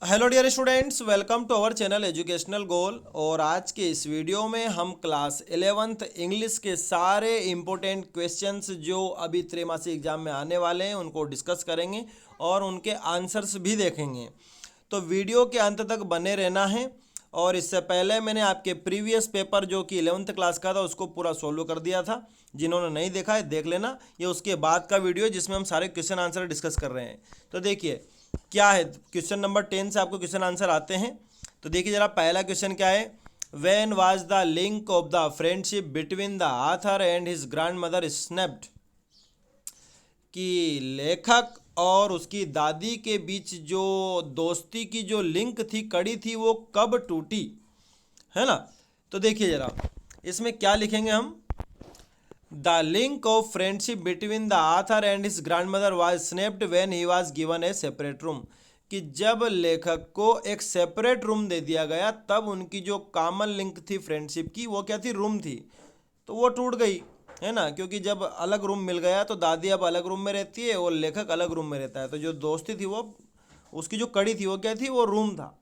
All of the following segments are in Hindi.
Hello dear students, welcome to our channel educational goal. और आज के इस वीडियो में हम क्लास 11th इंग्लिश के सारे इम्पोर्टेंट क्वेश्चंस जो अभी त्रैमासिक एग्जाम में आने वाले हैं उनको डिस्कस करेंगे और उनके आंसर्स भी देखेंगे। तो वीडियो के अंत तक बने रहना है। और इससे पहले मैंने आपके प्रीवियस पेपर जो कि 11th क्लास का था उसको पूरा सोल्व कर दिया था। जिन्होंने नहीं देखा है देख लेना, ये उसके बाद का वीडियो है जिसमें हम सारे क्वेश्चन आंसर डिस्कस कर रहे हैं। तो देखिए क्या है, क्वेश्चन नंबर 10 से आपको क्वेश्चन आंसर आते हैं। तो देखिए जरा पहला क्वेश्चन क्या है। When was the link of the friendship between the author and his grand mother snapped. कि लेखक और उसकी दादी के बीच जो दोस्ती की जो लिंक थी, कड़ी थी, वो कब टूटी, है ना। तो देखिए जरा इसमें क्या लिखेंगे हम। The link of friendship between the author and his grand mother was snapped when he was given a separate room. कि जब लेखक को एक सेपरेट रूम दे दिया गया तब उनकी जो कॉमन लिंक थी फ्रेंडशिप की, वो क्या थी, रूम थी, तो वो टूट गई, है ना। क्योंकि जब अलग रूम मिल गया तो दादी अब अलग रूम में रहती है और लेखक अलग रूम में रहता है, तो जो दोस्ती थी वो, उसकी जो कड़ी थी वो क्या थी, वो रूम था।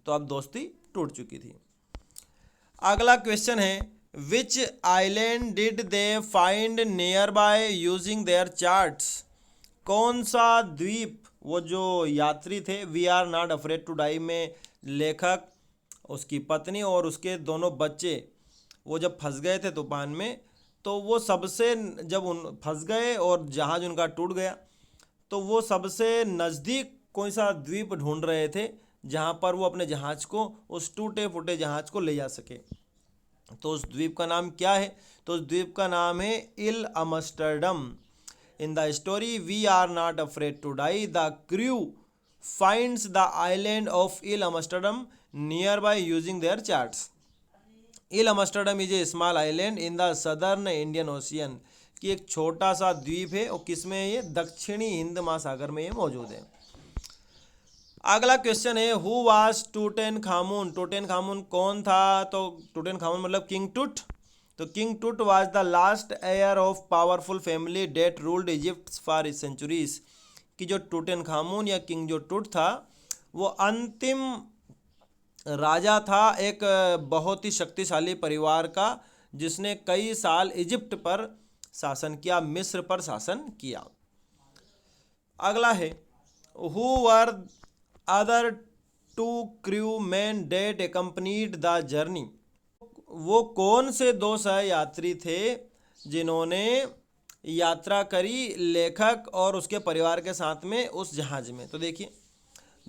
तो अब दोस्ती टूट चुकी थी। अगला क्वेश्चन है, which island did they find near by using their charts. कौन सा द्वीप वो जो यात्री थे we are not afraid to die में लेखक, उसकी पत्नी और उसके दोनों बच्चे, वो जब फंस गए थे तूफान में, तो वो सबसे, जब उन फंस गए और जहाज़ उनका टूट गया, तो वो सबसे नज़दीक कोई सा द्वीप ढूंढ रहे थे जहाँ पर वो अपने जहाज़ को, उस टूटे फूटे जहाज़ को ले जा सके। तो उस द्वीप का नाम क्या है। तो उस द्वीप का नाम है Ile Amsterdam. In the story we are not afraid to die the crew finds the island of Ile Amsterdam near by using their charts. Ile Amsterdam is a small island in the southern Indian Ocean. कि एक छोटा सा द्वीप है और किसमें है ये, दक्षिणी हिंद महासागर में ये मौजूद है। अगला क्वेश्चन है, हु वाज टूटेन खामून। टूटेन खामून कौन था। तो टूटेन खामून मतलब किंग टूट। तो king Tut was the last heir of powerful family that ruled Egypt for centuries. कि जो टूटेन खामून या किंग जो टूट था वो अंतिम राजा था एक बहुत ही शक्तिशाली परिवार का, जिसने कई साल इजिप्ट पर शासन किया, मिस्र पर शासन किया। अगला है, who were other two crew man that accompanied the journey. वो कौन से दो सहयात्री थे जिन्होंने यात्रा करी लेखक और उसके परिवार के साथ में उस जहाज में। तो देखिए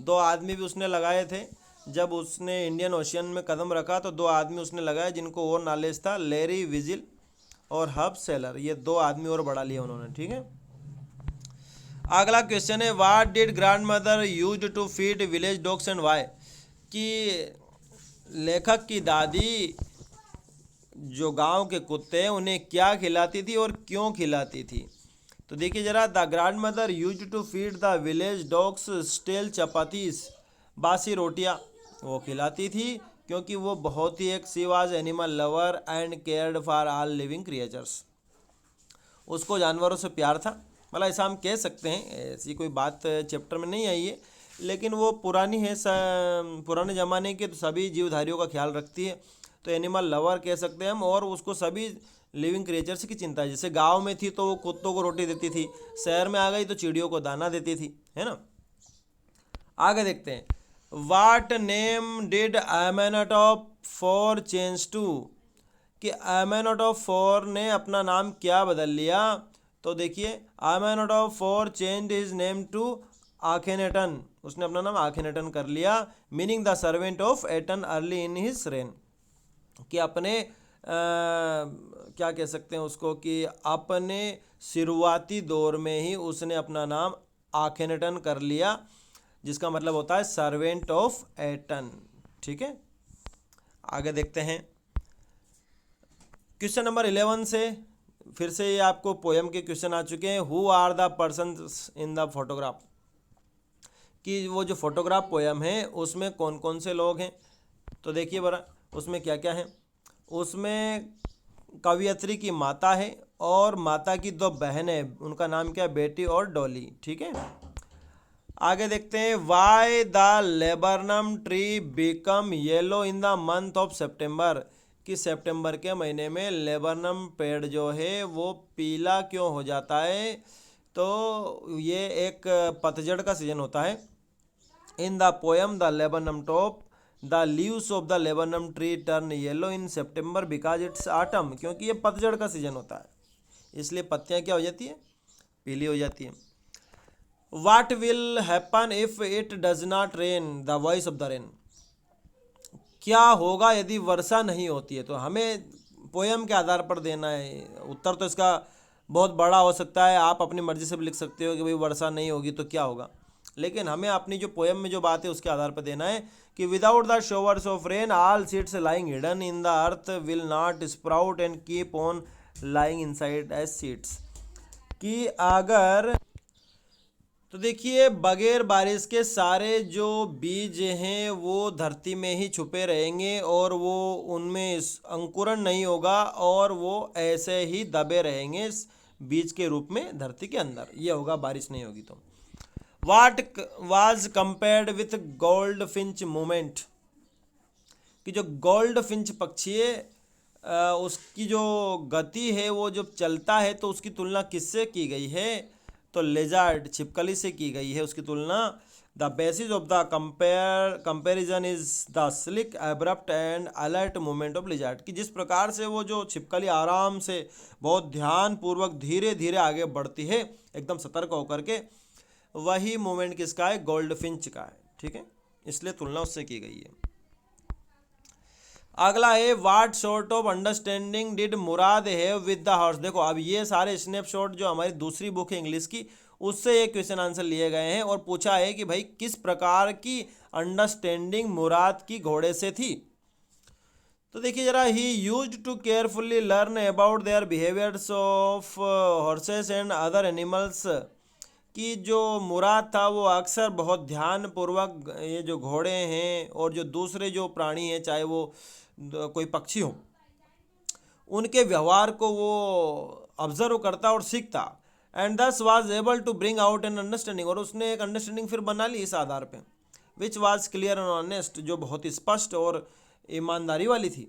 दो आदमी भी उसने लगाए थे। जब उसने इंडियन ओशियन में कदम रखा तो दो आदमी उसने लगाए जिनको और नॉलेज था, लेरी विजिल और हब सेलर। ये दो आदमी और बढ़ा लिए उन्होंने, ठीक है। अगला क्वेश्चन है, what did grand mother use to feed village dogs and why. कि लेखक की दादी जो गांव के कुत्ते हैं उन्हें क्या खिलाती थी और क्यों खिलाती थी। तो देखिए जरा, the grand mother use to feed the village dogs stale chapatis. बासी रोटियां वो खिलाती थी क्योंकि वो बहुत ही एक, she was animal lover and cared for all living creatures. उसको जानवरों से प्यार था, मतलब ऐसा हम कह सकते हैं। ऐसी कोई बात चैप्टर में नहीं आई है, लेकिन वो पुरानी है, पुराने ज़माने के, तो सभी जीवधारियों का ख्याल रखती है, तो एनिमल लवर कह सकते हैं हम। और उसको सभी लिविंग क्रिएचर्स की चिंता है। जैसे गांव में थी तो वो कुत्तों को रोटी देती थी, शहर में आ गई तो चिड़ियों को दाना देती थी, है ना। आगे देखते हैं, what name did Amenhotep four change to. कि एमेनाटॉप फॉर ने अपना नाम क्या बदल लिया। तो देखिए, Amenhotep four change is name to Akhenaten. उसने अपना नाम आखेनेटन कर लिया, meaning the servant of Aten early in his reign. कि अपने क्या कह सकते हैं उसको, कि अपने शुरुआती दौर में ही उसने अपना नाम आखेनेटन कर लिया, जिसका मतलब होता है सर्वेंट ऑफ एटन, ठीक है। आगे देखते हैं क्वेश्चन नंबर 11 से। फिर से ये आपको पोएम के क्वेश्चन आ चुके हैं। Who are the person in the photograph. कि वो जो फोटोग्राफ पोएम है उसमें कौन कौन से लोग हैं। तो देखिए बरा, उसमें क्या क्या है। उसमें कवियत्री की माता है और माता की दो बहनें, उनका नाम क्या है, बेटी और डॉली, ठीक है। आगे देखते हैं, why the laburnum tree become yellow in the month of September, कि सितंबर के महीने में लेबरनम पेड़ जो है वो पीला क्यों हो जाता है। तो ये एक पतझड़ का सीजन होता है। In the poem the laburnum top the leaves of the laburnum tree turn yellow in September because it's autumn, क्योंकि ये पतझड़ का सीजन होता है इसलिए पत्तियां क्या हो जाती है, पीली हो जाती है। What will happen if it does not rain? The voice of the rain. क्या होगा यदि वर्षा नहीं होती है। तो हमें पोयम के आधार पर देना है उत्तर। तो इसका बहुत बड़ा हो सकता है, आप अपनी मर्जी से भी लिख सकते हो कि भाई वर्षा नहीं होगी तो क्या होगा, लेकिन हमें अपनी जो पोयम में जो बात है उसके आधार पर देना है कि without the showers of rain all seeds lying hidden in the earth will not sprout and keep on lying inside as seeds, कि अगर, तो देखिए बगैर बारिश के सारे जो बीज हैं वो धरती में ही छुपे रहेंगे और वो उनमें अंकुरण नहीं होगा और वो ऐसे ही दबे रहेंगे बीज के रूप में धरती के अंदर, ये होगा बारिश नहीं होगी तो। What was compared with gold Finch movement, कि जो गोल्ड फिंच पक्षी है उसकी जो गति है वो जब चलता है तो उसकी तुलना किससे की गई है, तो लेजार्ड छिपकली से की गई है उसकी तुलना। The basis of the comparison is the slick abrupt and alert movement of lizard, कि जिस प्रकार से वो जो छिपकली आराम से बहुत ध्यानपूर्वक धीरे धीरे आगे बढ़ती है एकदम सतर्क होकर के, वही मूवमेंट किसका है, गोल्ड फिंच का है। ठीक है, इसलिए तुलना उससे की गई है। अगला है, what sort of understanding did Murad have with the horse. देखो अब ये सारे स्नैपशॉट जो हमारी दूसरी बुक है इंग्लिश की उससे ये क्वेश्चन आंसर लिए गए हैं और पूछा है कि भाई किस प्रकार की अंडरस्टैंडिंग मुराद की घोड़े से थी। तो देखिए जरा, he used to carefully learn about their behaviours of horses and other animals, कि जो मुराद था वो अक्सर बहुत ध्यानपूर्वक ये जो घोड़े हैं और जो दूसरे जो प्राणी हैं चाहे वो कोई पक्षी हो उनके व्यवहार को वो ऑब्जर्व करता और सीखता। And this was able to bring out an understanding, और उसने एक अंडरस्टैंडिंग फिर बना ली इस आधार पे, which was clear and honest, जो बहुत ही स्पष्ट और ईमानदारी वाली थी।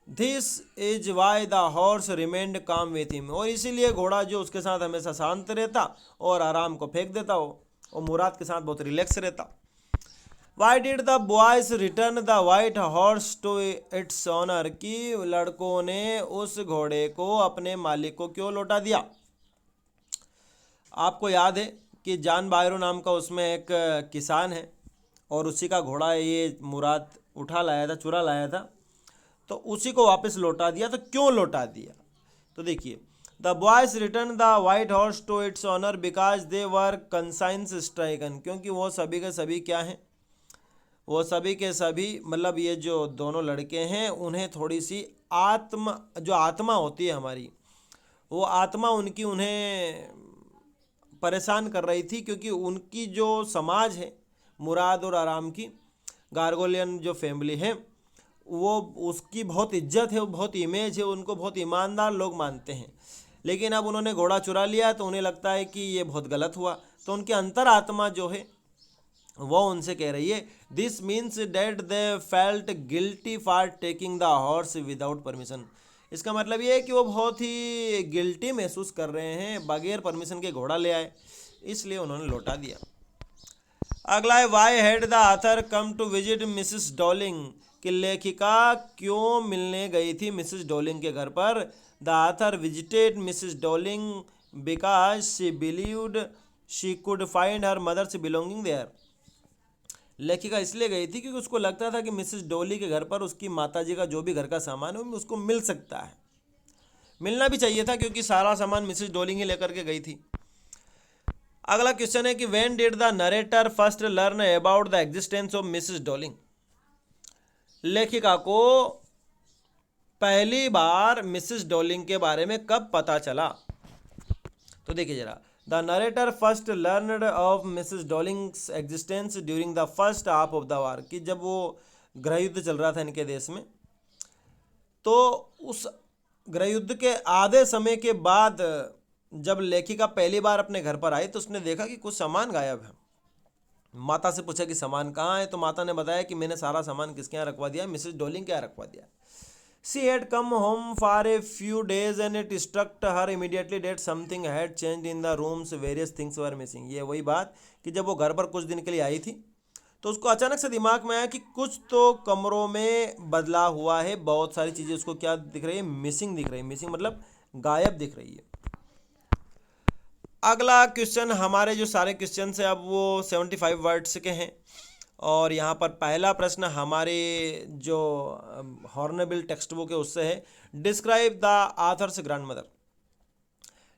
This is why the horse remained काम विथ हिम, और इसीलिए घोड़ा जो उसके साथ हमेशा शांत रहता और आराम को फेंक देता हो और मुराद के साथ बहुत रिलैक्स रहता। Why did the boys return the white horse to its owner, की लड़कों ने उस घोड़े को अपने मालिक को क्यों लौटा दिया। आपको याद है कि जान बायरो नाम का उसमें एक किसान है और उसी का घोड़ा ये मुराद उठा लाया था, चुरा लाया था, तो उसी को वापस लौटा दिया। तो क्यों लौटा दिया, तो देखिए, the boys return the white horse to its owner because they were conscience stricken, क्योंकि वो सभी के सभी क्या हैं, वो सभी के सभी मतलब ये जो दोनों लड़के हैं उन्हें थोड़ी सी आत्मा होती है हमारी, वो आत्मा उनकी उन्हें परेशान कर रही थी, क्योंकि उनकी जो समाज है मुराद और आराम की, गार्गोलियन जो फैमिली है वो उसकी बहुत इज्जत है, वो बहुत इमेज है, उनको बहुत ईमानदार लोग मानते हैं। लेकिन अब उन्होंने घोड़ा चुरा लिया तो उन्हें लगता है कि ये बहुत गलत हुआ, तो उनकी अंतरात्मा जो है वो उनसे कह रही है, this means that they felt guilty for taking the horse without permission. इसका मतलब ये है कि वो बहुत ही गिल्टी महसूस कर रहे हैं, बगैर परमिशन के घोड़ा ले आए, इसलिए उन्होंने लौटा दिया। अगला है, why had the author come to visit Mrs Dorling, कि लेखिका क्यों मिलने गई थी मिसेस डॉलिंग के घर पर। The author visited Mrs Dorling because she believed she could find her mother's belonging there. लेखिका इसलिए गई थी क्योंकि उसको लगता था कि मिसेस डॉली के घर पर उसकी माताजी का जो भी घर का सामान है उसको मिल सकता है, मिलना भी चाहिए था क्योंकि सारा सामान मिसेस डॉलिंग ही लेकर के गई थी। अगला क्वेश्चन है कि when did the narrator first learn about the existence of Mrs Dorling, लेखिका को पहली बार मिसेस डॉलिंग के बारे में कब पता चला। तो देखिए जरा, the narrator first learned of Mrs Dowling's existence during the first half of the war, कि जब वो गृह युद्ध चल रहा था इनके देश में, तो उस गृह युद्ध के आधे समय के बाद जब लेखिका पहली बार अपने घर पर आई तो उसने देखा कि कुछ सामान गायब है। माता से पूछा कि सामान कहाँ है, तो माता ने बताया कि मैंने सारा सामान किसके यहाँ रखवा दिया, मिसेस डॉलिंग के यहाँ रखवा दिया। She had come home for a few days and it struck her immediately that something had change in the rooms, various things were missing. ये वही बात कि जब वो घर पर कुछ दिन के लिए आई थी तो उसको अचानक से दिमाग में आया कि कुछ तो कमरों में बदलाव हुआ है, बहुत सारी चीज़ें उसको क्या दिख रही है, मिसिंग दिख रही है। मिसिंग मतलब गायब दिख रही है। अगला क्वेश्चन, हमारे जो सारे क्वेश्चन है अब वो 75 वर्ड्स के हैं, और यहाँ पर पहला प्रश्न हमारे जो हॉर्नेबिल टेक्स्ट बुक है उससे है। Describe the authors grandmother.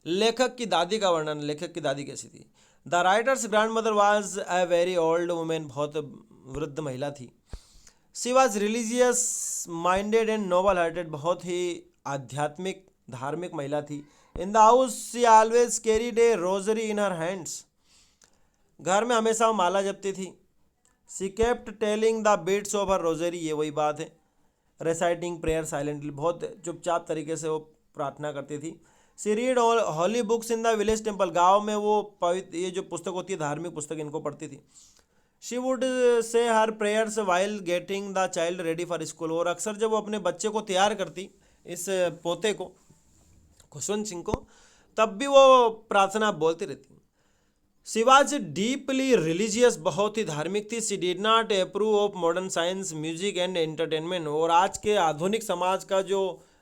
लेखक की दादी का वर्णन, लेखक की दादी कैसी थी। The writer's grandmother was a very old woman, बहुत वृद्ध महिला थी। She was religious minded and noble hearted, बहुत ही आध्यात्मिक धार्मिक महिला थी। In the house she always carried a rosary in her hands, घर में हमेशा वो माला जपती थी। She kept telling the beads of her rosary, ये वही बात है। रेसाइटिंग प्रेयर साइलेंटली, बहुत चुपचाप तरीके से वो प्रार्थना करती थी। She read holy books in the village temple, गाँव में वो पवित्र ये जो पुस्तक होती है धार्मिक पुस्तक, इनको पढ़ती थी। She would say her prayers while getting the child ready for school, और अक्सर जब वो अपने बच्चे को तैयार करती, इस पोते को, खुशवंत सिंह को, तब भी वो प्रार्थना बोलती रहती। शी वॉज डीपली रिलीजियस, बहुत ही धार्मिक थी। She did not approve of modern science, music and entertainment, और आज के आधुनिक समाज का जो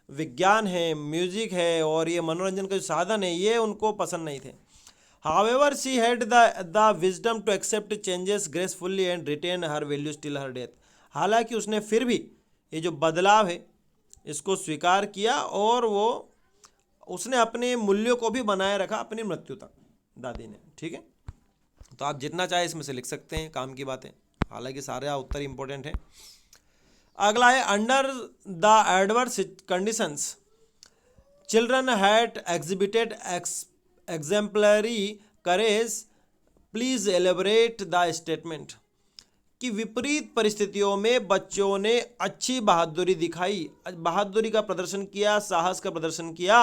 विज्ञान है, म्यूजिक है और ये मनोरंजन का जो साधन है, ये उनको पसंद नहीं थे। However, she had the wisdom to accept changes gracefully and retain her values till her death. हालांकि उसने फिर भी ये जो बदलाव है इसको स्वीकार किया, और वो उसने अपने मूल्यों को भी बनाए रखा अपनी मृत्यु तक, दादी ने। ठीक है, तो आप जितना चाहे इसमें से लिख सकते हैं, काम की बातें, हालांकि सारे उत्तर इंपॉर्टेंट है। अगला है, under the adverse conditions children had exhibited exemplary courage, please elaborate the statement. कि विपरीत परिस्थितियों में बच्चों ने अच्छी बहादुरी दिखाई, बहादुरी का प्रदर्शन किया, साहस का प्रदर्शन किया।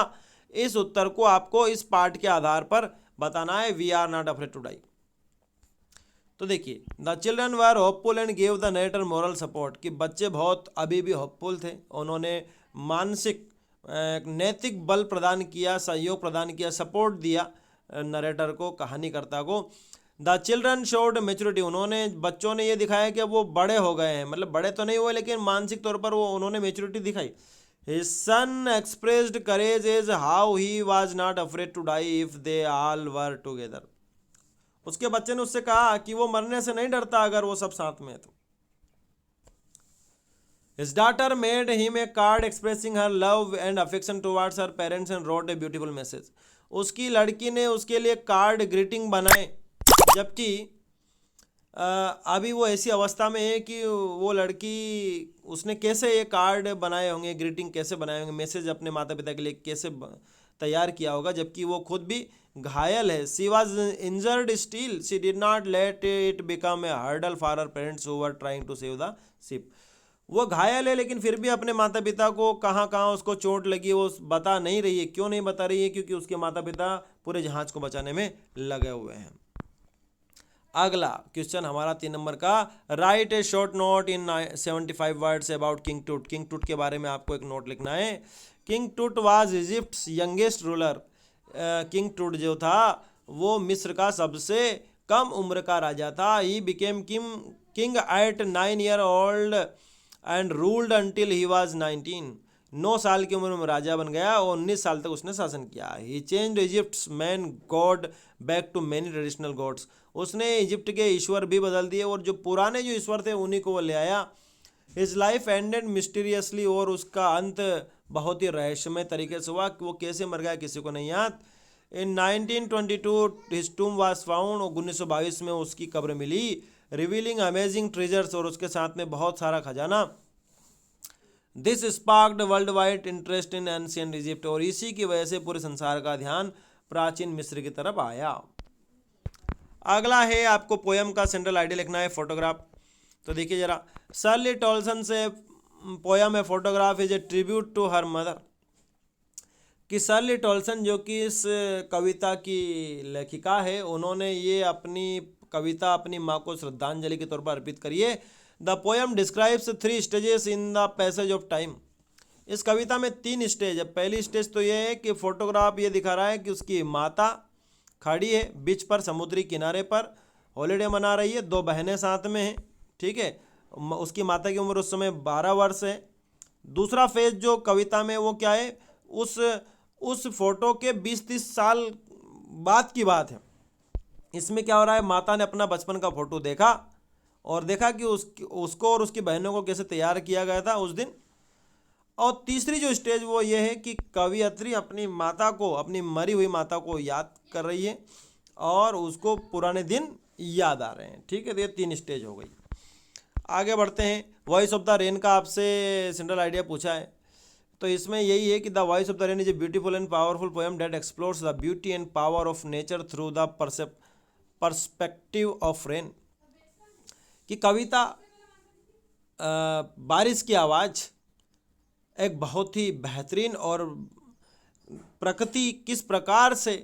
इस उत्तर को आपको इस पाठ के आधार पर बताना है। We are not afraid to die. तो देखिए, the children were hopeful and gave the narrator moral support, कि बच्चे बहुत अभी भी होपफुल थे, उन्होंने मानसिक नैतिक बल प्रदान किया, सहयोग प्रदान किया, सपोर्ट दिया नरेटर को, कहानीकर्ता को। द चिल्ड्रन शोड मेच्योरिटी, उन्होंने, बच्चों ने ये दिखाया कि अब वो बड़े हो गए हैं, मतलब बड़े तो नहीं हुए लेकिन मानसिक तौर पर वो उन्होंने मेच्योरिटी दिखाई। His son expressed courage is how he was not afraid to die if they all were together. उसके बच्चे ने उससे कहा कि वो मरने से नहीं डरता अगर वो सब साथ में है तो। His daughter made him a card expressing her love and affection towards her parents and wrote a beautiful message. उसकी लड़की ने उसके लिए कार्ड ग्रीटिंग बनाए, जबकि अभी वो ऐसी अवस्था में है कि वो लड़की, उसने कैसे ये कार्ड बनाए होंगे, ग्रीटिंग कैसे बनाए होंगे, मैसेज अपने माता पिता के लिए कैसे तैयार किया होगा, जबकि वो खुद भी घायल है। She was injured still, she did not let it become a hurdle for her parents who were trying to save the ship. वो घायल है लेकिन फिर भी अपने माता पिता को कहाँ कहाँ उसको चोट लगी वो बता नहीं रही है। क्यों नहीं बता रही है? क्योंकि उसके माता पिता पूरे जहाज को बचाने में लगे हुए हैं। अगला क्वेश्चन हमारा 3 नंबर का, right A short note in 75 words about king टूट। किंग टूट के बारे में आपको एक नोट लिखना है। King Tut was इजिप्ट्स youngest ruler. King टूट जो था वो मिस्र का सबसे कम उम्र का राजा था। He became king at 9 year old and ruled until he was 19। 9 साल की उम्र में राजा बन गया और 19 साल तक उसने शासन किया। He changed Egypt's main god back to many traditional gods. उसने इजिप्ट के ईश्वर भी बदल दिए और जो पुराने जो ईश्वर थे उन्हीं को वो ले आया। हिज लाइफ एंडेड मिस्टीरियसली, और उसका अंत बहुत ही रहस्यमय तरीके से हुआ। वो कैसे मर गया किसी को नहीं याद। इन 1922 हिज टूम वाज फाउंड, 1922 में उसकी कब्र मिली। रिवीलिंग अमेजिंग ट्रेजर्स, और उसके साथ में बहुत सारा खजाना। This sparked world wide interest in ancient Egypt, और इसी की वजह से पूरे संसार का ध्यान प्राचीन मिस्र की तरफ आया। अगला है आपको पोयम का सेंट्रल आइडिया लिखना है, फोटोग्राफ। तो देखिए जरा, शर्ली टॉल्सन से पोयम है photograph is a tribute to her mother. कि शर्ली टॉल्सन जो कि इस कविता की लेखिका है, उन्होंने ये अपनी कविता अपनी माँ को श्रद्धांजलि के तौर पर अर्पित करिए। The poem describes 3 stages in the passage of time. इस कविता में 3 स्टेज है। पहली स्टेज तो ये है कि फोटोग्राफ ये दिखा रहा है कि उसकी माता खड़ी है बीच पर समुद्री किनारे पर, हॉलीडे मना रही है, 2 बहनें साथ में हैं, ठीक है। उसकी माता की उम्र उस समय 12 वर्ष है। दूसरा फेज जो कविता में वो क्या है, उस फोटो के 20-30 साल बाद की बात है। इसमें क्या हो रहा है, माता ने अपना बचपन का फोटो देखा और देखा कि उसको और उसकी बहनों को कैसे तैयार किया गया था उस दिन। और तीसरी जो स्टेज वो ये है कि कवियत्री अपनी माता को, अपनी मरी हुई माता को याद कर रही है और उसको पुराने दिन याद आ रहे हैं, ठीक है। तो ये 3 स्टेज हो गई। आगे बढ़ते हैं। वॉइस ऑफ द रेन का आपसे सेंट्रल आइडिया पूछा है, तो इसमें यही है कि the voice of the rain is a beautiful and powerful poem that explores the beauty and power of nature through the perspective of rain. कि कविता बारिश की आवाज़ एक बहुत ही बेहतरीन और प्रकृति किस प्रकार से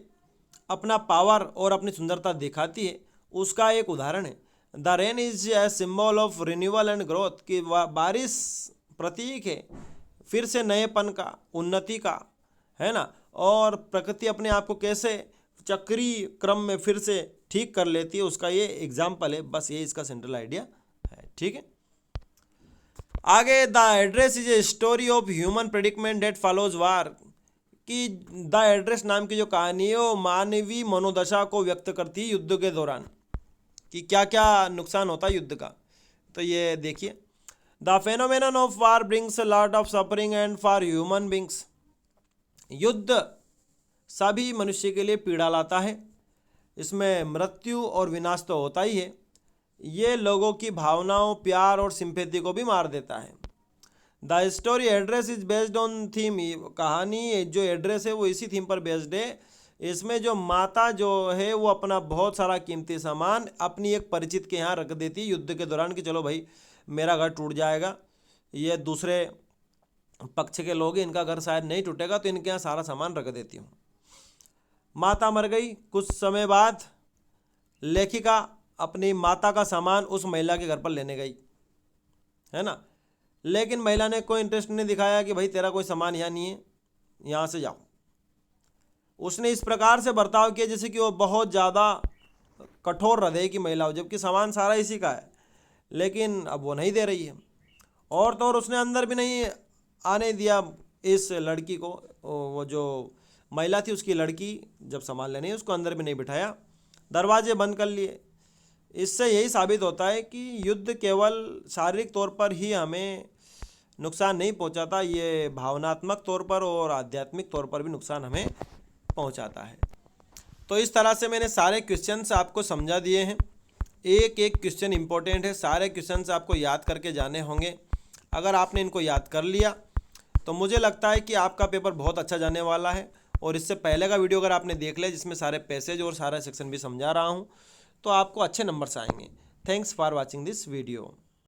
अपना पावर और अपनी सुंदरता दिखाती है उसका एक उदाहरण है। The rain is a symbol of renewal and growth. कि बारिश प्रतीक है फिर से नएपन का, उन्नति का, है ना। और प्रकृति अपने आप को कैसे चक्रीय क्रम में फिर से ठीक कर लेती है उसका ये एग्जाम्पल है। बस ये इसका सेंट्रल आइडिया है, ठीक है। आगे, the address is a story of human predicament that follows war. कि द एड्रेस नाम की जो कहानी है वो मानवीय मनोदशा को व्यक्त करती है युद्ध के दौरान, कि क्या क्या नुकसान होता है युद्ध का। तो ये देखिए, the phenomenon of war brings a lot of suffering and for human beings. युद्ध सभी मनुष्य के लिए पीड़ा लाता है, इसमें मृत्यु और विनाश तो होता ही है, ये लोगों की भावनाओं, प्यार और सिंपैथी को भी मार देता है। The story address is based on theme. कहानी जो एड्रेस है वो इसी थीम पर बेस्ड है। इसमें जो माता जो है वो अपना बहुत सारा कीमती सामान अपनी एक परिचित के यहाँ रख देती है युद्ध के दौरान, कि चलो भाई मेरा घर टूट जाएगा, ये दूसरे पक्ष के लोग हैं, इनका घर शायद नहीं टूटेगा, तो इनके यहाँ सारा सामान रख देती हूँ। माता मर गई, कुछ समय बाद लेखिका अपनी माता का सामान उस महिला के घर पर लेने गई, है ना। लेकिन महिला ने कोई इंटरेस्ट नहीं दिखाया कि भाई तेरा कोई सामान यहाँ नहीं है, यहाँ से जाओ। उसने इस प्रकार से बर्ताव किया जैसे कि वो बहुत ज़्यादा कठोर हृदय की महिला हो, जबकि सामान सारा इसी का है, लेकिन अब वो नहीं दे रही है। और तो और उसने अंदर भी नहीं आने दिया इस लड़की को। वो जो महिला थी उसकी लड़की जब सामान लेने गई उसको अंदर भी नहीं बिठाया, दरवाजे बंद कर लिए। इससे यही साबित होता है कि युद्ध केवल शारीरिक तौर पर ही हमें नुकसान नहीं पहुंचाता, ये भावनात्मक तौर पर और आध्यात्मिक तौर पर भी नुकसान हमें पहुंचाता है। तो इस तरह से मैंने सारे क्वेश्चंस आपको समझा दिए हैं। एक एक क्वेश्चन इंपॉर्टेंट है, सारे क्वेश्चंस आपको याद करके जाने होंगे। अगर आपने इनको याद कर लिया तो मुझे लगता है कि आपका पेपर बहुत अच्छा जाने वाला है। और इससे पहले का वीडियो अगर आपने देख लिया जिसमें सारे पैसेज और सारा सेक्शन भी समझा रहा हूँ तो आपको अच्छे नंबर्स आएंगे। Thanks for watching this video.